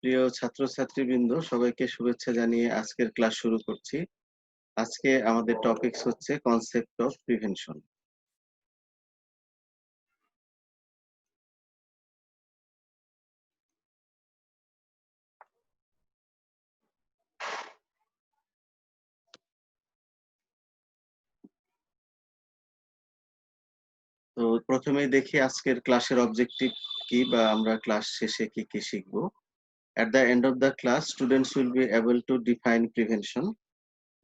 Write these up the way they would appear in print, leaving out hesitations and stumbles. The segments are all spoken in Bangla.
প্রিয় ছাত্রছাত্রীবৃন্দ, সবাইকে শুভেচ্ছা জানিয়ে আজকের ক্লাস শুরু করছি। আজকে আমাদের টপিকস হচ্ছে কনসেপ্ট অফ প্রিভেনশন। তো প্রথমেই দেখি আজকের ক্লাসের অবজেক্টিভ কি, বা আমরা ক্লাস শেষে কি কি শিখবো। At the end of the class, students will be able to define prevention,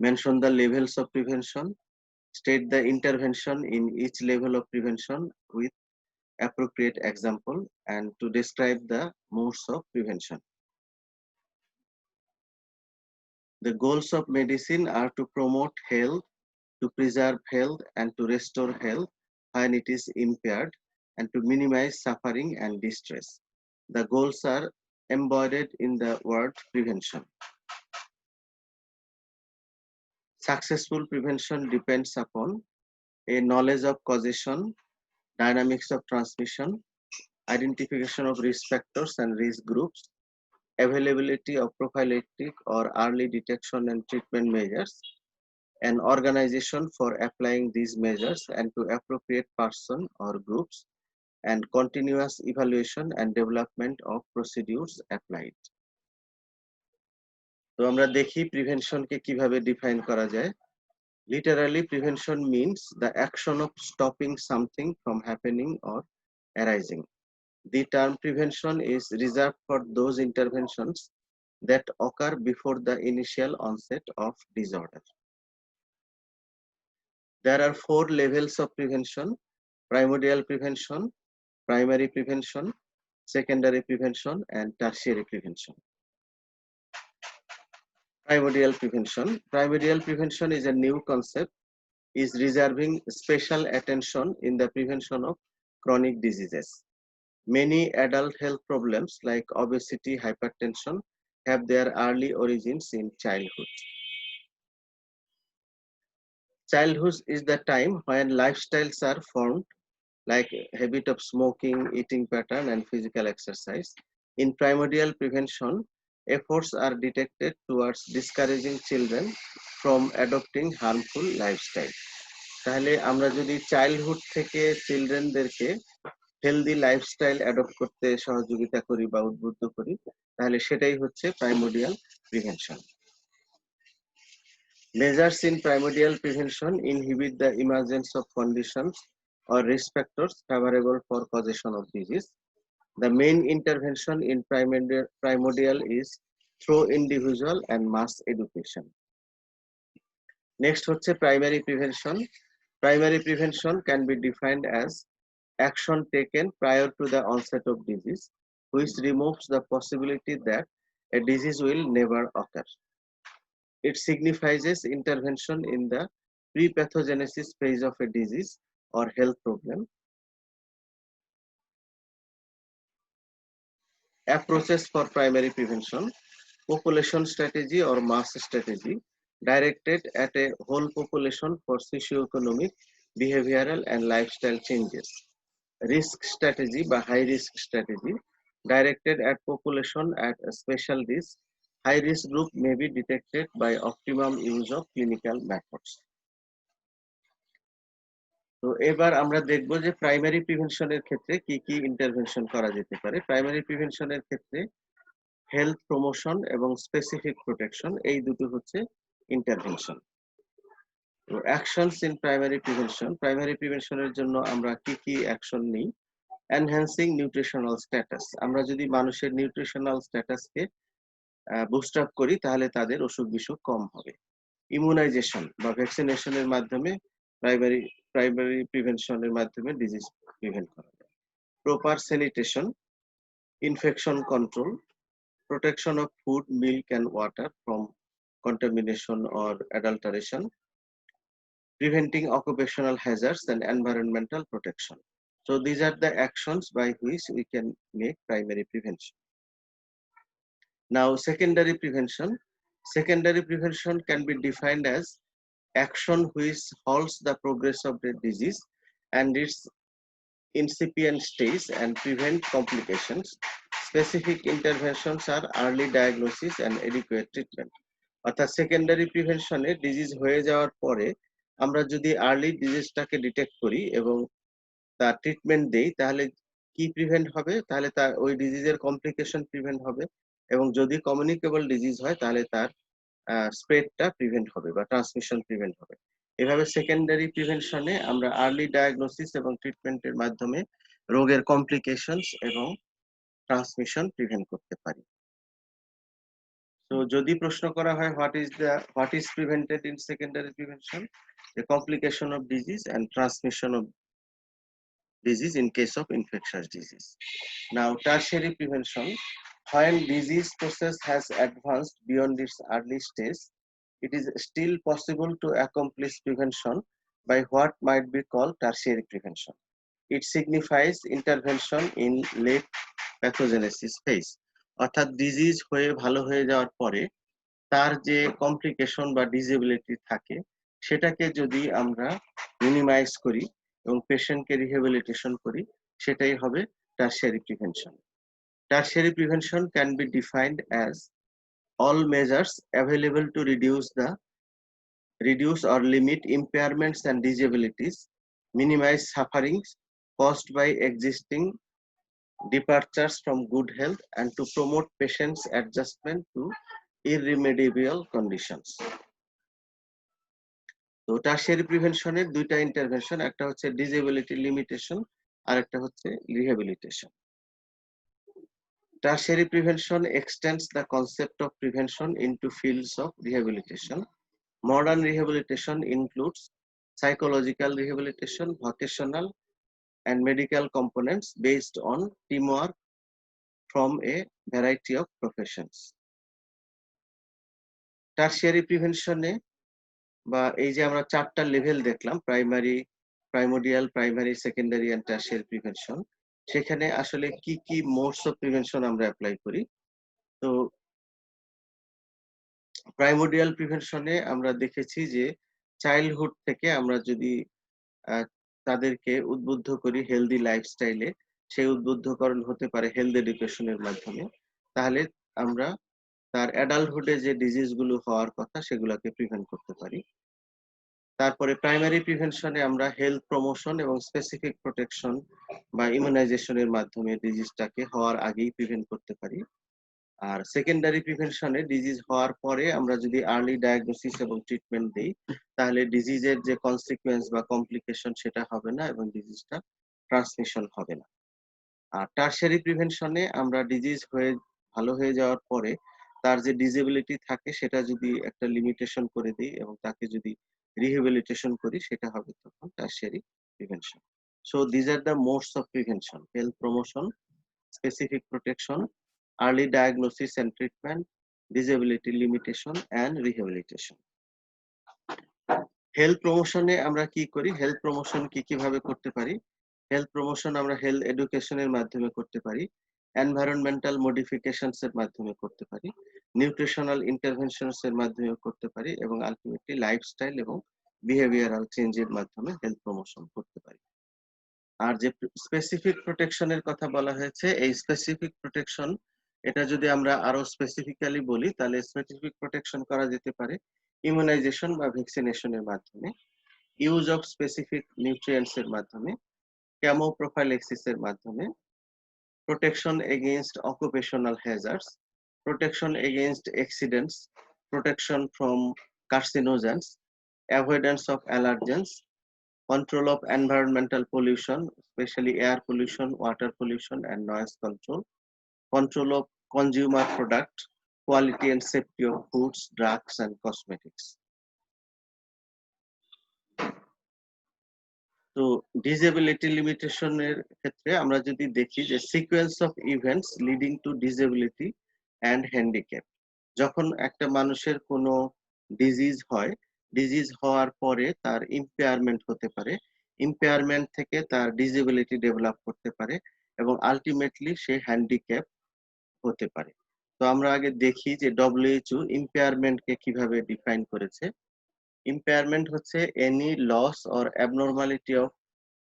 mention the levels of prevention, state the intervention in each level of prevention with appropriate example, and to describe the modes of prevention. The goals of medicine are to promote health, to preserve health, and to restore health when it is impaired, and to minimize suffering and distress. The goals are embodied in the word prevention. Successful prevention depends upon a knowledge of causation, dynamics of transmission, identification of risk factors and risk groups, availability of prophylactic or early detection and treatment measures, an organization for applying these measures and to appropriate person or groups, and continuous evaluation and development of procedures applied. তো আমরা দেখি প্রিভেনশনকে কিভাবে ডিফাইন করা যায়। Literally, prevention means the action of stopping something from happening or arising. The term prevention is reserved for those interventions that occur before the initial onset of disorder. There are 4 levels of prevention: primordial prevention, primary prevention, secondary prevention, and tertiary prevention. Primordial prevention. Primordial prevention is a new concept, is reserving special attention in the prevention of chronic diseases. Many adult health problems like obesity, hypertension have their early origins in childhood. Childhood is the time when lifestyles are formed, like habit of smoking, eating pattern, and physical exercise. In primordial prevention, efforts are directed towards discouraging children from adopting harmful lifestyle. তাহলে আমরা যদি চাইল্ডহুড থেকে চিলড্রেনদেরকে হেলদি লাইফস্টাইল অ্যাডপ্ট করতে সহযোগিতা করি বা উদ্বুদ্ধ করি, তাহলে সেটাই হচ্ছে primordial prevention. Measures in primordial prevention inhibit the emergence of conditions or risk factors favorable for causation of disease. The main intervention in primordial is through individual and mass education. Next হচ্ছে primary prevention. Primary prevention can be defined as action taken prior to the onset of disease, which removes the possibility that a disease will never occur. It signifies intervention in the pre-pathogenesis phase of a disease or health problem. Approaches for primary prevention: population strategy or mass strategy directed at a whole population for socio-economic, behavioral, and lifestyle changes. Risk strategy by high risk strategy directed at population at a special risk. High risk group may be detected by optimum use of clinical methods. তো এবার আমরা দেখব যে প্রাইমারি প্রিভেনশনের ক্ষেত্রে কি কি ইন্টারভেনশন করা যেতে পারে। প্রাইমারি প্রিভেনশনের ক্ষেত্রে হেলথ প্রমোশন এবং স্পেসিফিক প্রোটেকশন, এই দুটো হচ্ছে ইন্টারভেনশন। তো actions in primary prevention, primary প্রিভেনশনের জন্য আমরা কি কি অ্যাকশন নিই। এনহ্যান্সিং নিউট্রিশনাল স্ট্যাটাস, আমরা যদি মানুষের নিউট্রিশনাল স্ট্যাটাসকে বুস্ট আপ করি তাহলে তাদের অসুখ বিসুখ কম হবে। ইমিউনাইজেশন বা ভ্যাকসিনেশনের মাধ্যমে প্রাইমারি প্রিভেনশনের মাধ্যমে ডিজিজ প্রিভেন্ট করা যায়। Proper sanitation, infection control, protection of food, milk, and water from contamination or adulteration, preventing occupational hazards, and environmental protection. So these are the actions by which we can make primary prevention. Now secondary prevention. Secondary prevention can be defined as action which halts the progress of the disease and its incipient stage and prevent complications, specific interventions are early diagnosis and adequate treatment. অর্থাৎ সেকেন্ডারি প্রিভেনশনে ডিজিজ হয়ে যাওয়ার পরে আমরা যদি আর্লি ডিজিজটাকে ডিটেক্ট করি এবং তার ট্রিটমেন্ট দেই, তাহলে কি প্রিভেন্ট হবে? তাহলে তার ওই ডিজিজের কমপ্লিকেশন প্রিভেন্ট হবে, এবং যদি কমিউনিকেবল ডিজিজ হয় তাহলে তার স্প্রেডটা প্রিভেন্ট হবে বা ট্রান্সমিশন প্রিভেন্ট হবে। এভাবে সেকেন্ডারি প্রিভেনশনে আমরা আর্লি ডায়াগনোসিস এবং ট্রিটমেন্টের মাধ্যমে রোগের কমপ্লিকেশনস এবং ট্রান্সমিশন প্রিভেন্ট করতে পারি। তো যদি প্রশ্ন করা হয় what is prevented in secondary prevention, the complication of disease and transmission of disease in case of infectious disease. Now tertiary prevention, when disease process has advanced beyond its early stage, it is still possible to accomplish prevention by what might be called tertiary prevention. It signifies intervention in late pathogenesis phase. অর্থাৎ ডিজিজ হয়ে ভালো হয়ে যাওয়ার পরে তার যে কমপ্লিকেশন বা ডিসেবিলিটি থাকে সেটাকে যদি আমরা মিনিমাইজ করি এবং পেশেন্টকে রিহ্যাবিলিটেশন করি, সেটাই হবে tertiary prevention. Tertiary prevention can be defined as all measures available to reduce or limit impairments and disabilities, minimize sufferings caused by existing departures from good health, and to promote patients' adjustment to irremediable conditions. তো টারশিয়ারি প্রিভেনশনের দুইটা ইন্টারভেনশন, একটা হচ্ছে ডিসেবিলিটি লিমিটেশন আর একটা হচ্ছে rehabilitation. Tertiary prevention extends the concept of prevention into fields of rehabilitation. Modern rehabilitation includes psychological rehabilitation, vocational and medical components based on teamwork from a variety of professions. Tertiary prevention বা এই যে আমরা চারটা লেভেল দেখলাম, primordial, primary, secondary and tertiary prevention, সেখানে আসলে কি কি মোডস অফ প্রিভেনশন আমরা অ্যাপ্লাই করি। তো প্রাইমোডিয়াল প্রিভেনশনে আমরা দেখেছি যে চাইল্ডহুড থেকে আমরা যদি তাদেরকে উদ্বুদ্ধ করি হেলদি লাইফস্টাইলে, সেই উদ্বুদ্ধকরণ হতে পারে হেলথ এডুকেশনের মাধ্যমে, তাহলে আমরা তার অ্যাডাল্টহুডে যে ডিজিজ গুলো হওয়ার কথা সেগুলোকে প্রিভেন্ট করতে পারি। তারপরে প্রাইমারি প্রিভেনশনে আমরা হেলথ প্রমোশন এবং স্পেসিফিক প্রোটেকশন বা ইমিউনাইজেশনের মাধ্যমে ডিজিজটাকে হওয়ার আগেই প্রিভেন্ট করতে পারি। আর সেকেন্ডারি প্রিভেনশনে ডিজিজ হওয়ার পরে আমরা যদি আর্লি ডায়াগনোসিস এবং ট্রিটমেন্ট দেই, তাহলে ডিজিজের যে কনসিকুয়েন্স বা কমপ্লিকেশন সেটা হবে না এবং ডিজিজটা ট্রান্সমিশন হবে না। আর টারশিয়ারি প্রিভেনশনে আমরা ডিজিজ হয়ে ভালো হয়ে যাওয়ার পরে তার যে ডিসেবিলিটি থাকে সেটা যদি একটা লিমিটেশন করে দিই এবং তাকে যদি রিহ্যাবিলিটেশন করি, সেটা হবে তখন tertiary prevention. So this are the modes of prevention: health promotion, specific protection, early diagnosis and treatment, disability limitation and rehabilitation. Health প্রমোশনে আমরা কি করি? হেলথ প্রমোশন কিভাবে করতে পারি? হেলথ প্রমোশন আমরা হেলথ এডুকেশনের মাধ্যমে করতে পারি, এনভায়রনমেন্টাল মডিফিকেশনস এর মাধ্যমে করতে পারি, নিউট্রিশনাল ইন্টারভেনশনস এর মাধ্যমে করতে পারি, এবং আলটিমেটলি লাইফস্টাইল এবং বিহেভিয়ারাল চেঞ্জের মাধ্যমে হেলথ প্রমোশন করতে পারি। আর যে স্পেসিফিক প্রোটেকশনের কথা বলা হয়েছে, এই স্পেসিফিক প্রোটেকশন এটা যদি আমরা আরো স্পেসিফিক্যালি বলি, তাহলে স্পেসিফিক প্রোটেকশন করা যেতে পারে ইমিউনাইজেশন বা ভ্যাকসিনেশনের মাধ্যমে, ইউজ অফ স্পেসিফিক নিউট্রিয়েন্টস এর মাধ্যমে, ক্যামোপ্রোফাইলেক্সিস এর মাধ্যমে, protection against occupational hazards, protection against accidents, protection from carcinogens, avoidance of allergens, control of environmental pollution, especially air pollution, water pollution, and noise control of consumer product, quality and safety of foods, drugs, and cosmetics. তো ডিসেবিলিটি লিমিটেশনের ক্ষেত্রে আমরা যদি দেখি যে sequence of events leading to disability and handicap, যখন একটা মানুষের কোনো ডিজিজ হয়, ডিজিজ হওয়ার পরে তার ইম্পেয়ারমেন্ট হতে পারে, ইম্পেয়ারমেন্ট থেকে তার ডিসেবিলিটি ডেভেলপ করতে পারে এবং আলটিমেটলি সে হ্যান্ডিক্যাপ হতে পারে। তো আমরা আগে দেখি যে WHO ইম্পেয়ারমেন্টকে কিভাবে ডিফাইন করেছে। Impairment হচ্ছে any loss or abnormality of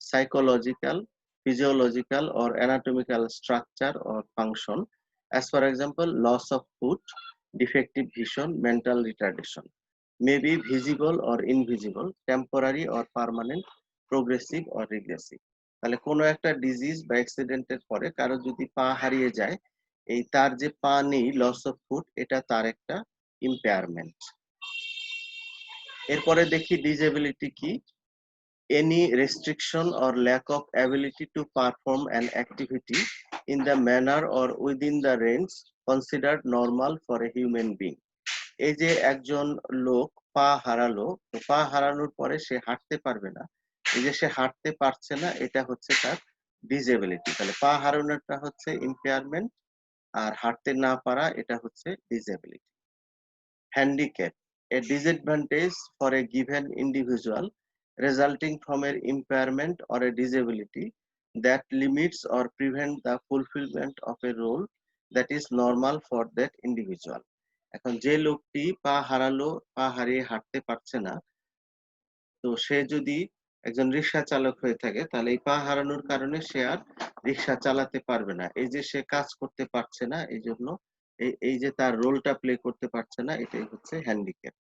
psychological, physiological or anatomical structure or function As for example, loss of foot, defective vision, mental retardation may be visible or invisible, temporary or permanent, progressive or regressive. তাহলে কোনো একটা ডিজিজ বা অ্যাক্সিডেন্টের পরে কারো যদি পা হারিয়ে যায়, এই তার যে পা নেই, লস অফ ফুট, এটা তার একটা ইম্পেয়ারমেন্ট। এরপরে দেখি ডিসেবিলিটি কি। Any restriction or lack of ability to perform an activity in the manner or within the range considered normal for a human being. এই যে একজন লোক পা হারালো, তো পা হারানোর পরে সে হাঁটতে পারবে না, এই যে সে হাঁটতে পারছে না, এটা হচ্ছে তার ডিসেবিলিটি। তাহলে পা হারানোটা হচ্ছে ইম্পেয়ারমেন্ট, আর হাঁটতে না পারা এটা হচ্ছে disability. Handicap, a disadvantage for a given individual resulting from an impairment or a disability that limits or prevents the fulfillment of a role that is normal for that individual. এখন যে লোকটি পা হারালো, পা হারিয়ে হাঁটতে পারছে না, তো সে যদি একজন রিক্সা চালক হয়ে থাকে, তাহলে এই পা হারানোর কারণে সে আর রিক্সা চালাতে পারবে না। এই যে সে কাজ করতে পারছে না, এই জন্য এই যে তার রোলটা প্লে করতে পারছে না, এটাই হচ্ছে হ্যান্ডিক্যাপ।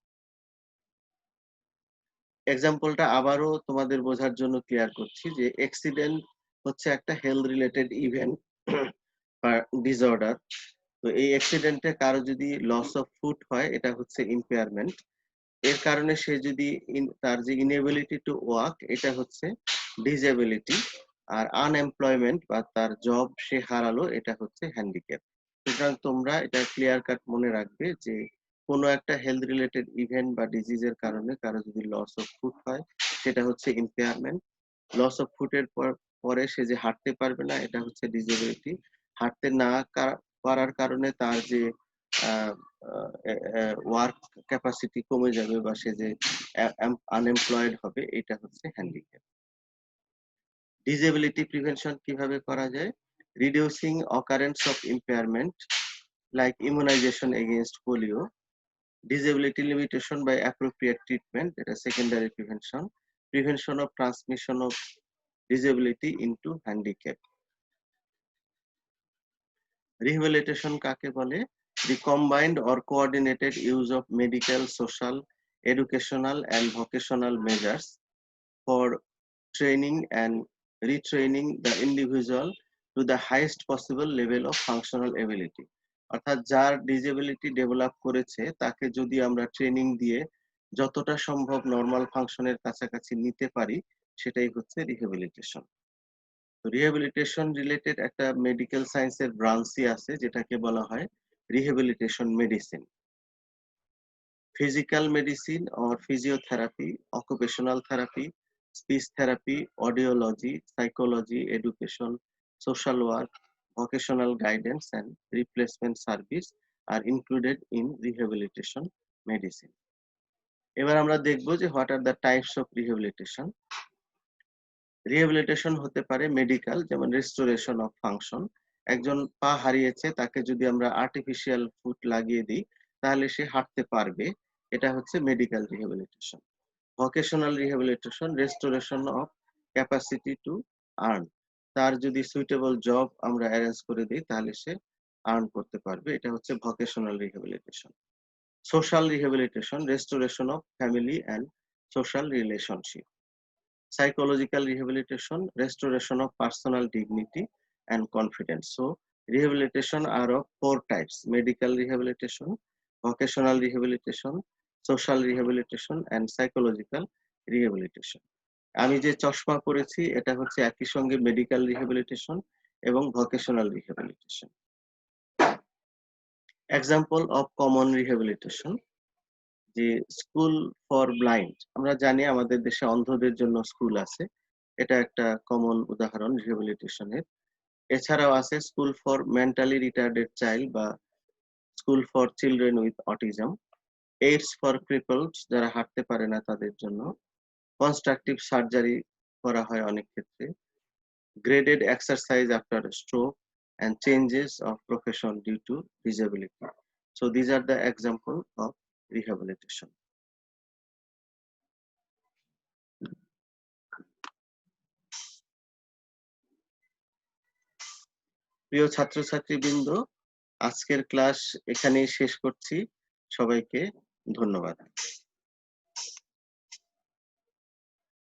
এক্সাম্পলটা আবারও তোমাদের বোঝার জন্য ক্লিয়ার করছি যে অ্যাক্সিডেন্ট হচ্ছে একটা হেলথ রিলেটেড ইভেন্ট বা ডিসঅর্ডার। তো এই অ্যাক্সিডেন্টে কারো যদি লস অফ ফুট হয়, এটা হচ্ছে ইম্পেয়ারমেন্ট। এর কারণে সে যদি তার যে ইনএবিলিটি টু ওয়ার্ক, এটা হচ্ছে ডিসএবিলিটি। আর আনএমপ্লয়মেন্ট বা তার জব সে হারালো, এটা হচ্ছে হ্যান্ডিক্যাপ। সুতরাং তোমরা এটা ক্লিয়ার কাট মনে রাখবে যে কোনো একটা হেলথ রিলেটেড ইভেন্ট বা ডিজিজের কারণে কারো যদি লস অফ ফুট হয়, সেটা হচ্ছে ইম্পেয়ারমেন্ট। লস অফ ফুটের পরে সে যে হাঁটতে পারবে না, এটা হচ্ছে ডিসেবিলিটি। হাঁটতে না পারার কারণে তার যে ওয়ার্ক ক্যাপাসিটি কমে যাবে বা সে যে আনএমপ্লয়েড হবে, এটা হচ্ছে হ্যান্ডিক্যাপ। ডিসেবিলিটি প্রিভেনশন কিভাবে করা যায়? Reducing occurrence of impairment like immunisation against polio, disability limitation by appropriate treatment, that is secondary prevention, prevention of transmission of disability into handicap. Rehabilitation কাকে বলে? The combined or coordinated use of medical, social, educational and vocational measures for training and retraining the individual to the highest possible level of functional ability. অর্থাৎ যার ডিসেবিলিটি ডেভেলপ করেছে, তাকে যদি আমরা ট্রেনিং দিয়ে যতটা সম্ভব নরমাল ফাংশনের কাছাকাছি নিতে পারি, সেটাই হচ্ছে রিহ্যাবিলিটেশন। তো রিহ্যাবিলিটেশন রিলেটেড একটা মেডিকেল সায়েন্সের ব্রাঞ্চই আছে, যেটাকে বলা হয় rehabilitation medicine. Physical medicine or physiotherapy, occupational therapy, speech therapy, audiology, psychology, education, social work, vocational guidance and replacement service are included in rehabilitation medicine. এবার আমরা দেখব যে what are the types of rehabilitation. Rehabilitation হতে পারে মেডিকেল, যেমন রেস্টোরেশন অফ ফাংশন। একজন পা হারিয়েছে, তাকে যদি আমরা আর্টিফিশিয়াল ফুট লাগিয়ে দিই, তাহলে সে হাঁটতে পারবে, এটা হচ্ছে medical rehabilitation. Vocational rehabilitation, restoration of capacity to earn. তার যদি সুইটেবল জব আমরা অ্যারেঞ্জ করে দিই, তাহলে সে আর্ন করতে পারবে, এটা হচ্ছে vocational rehabilitation. Social rehabilitation, restoration of family and social relationship. Psychological rehabilitation, restoration of personal dignity and confidence. So rehabilitation are of 4 types: medical rehabilitation, vocational rehabilitation, social rehabilitation and psychological rehabilitation. আমি যে চশমা পরেছি, এটা হচ্ছে একই সঙ্গে মেডিকেল রিহ্যাবিলিটেশন এবং vocational rehabilitation. Example of common rehabilitation, যে স্কুল ফর ব্লাইন্ড। আমরা জানি আমাদের দেশে অন্ধদের জন্য স্কুল আছে, এটা একটা কমন উদাহরণ রিহ্যাবিলিটেশনের। এছাড়াও আছে school for mentally retarded child বা school for children with autism. Aids for cripples, যারা হাঁটতে পারে না তাদের জন্য। কনস্ট্রাকটিভ সার্জারি করা হয় অনেক ক্ষেত্রে। Graded exercise after stroke and changes of profession due to disability. So these are the example of rehabilitation. প্রিয় ছাত্রছাত্রীবৃন্দ, আজকের ক্লাস এখানেই শেষ করছি। সবাইকে ধন্যবাদ।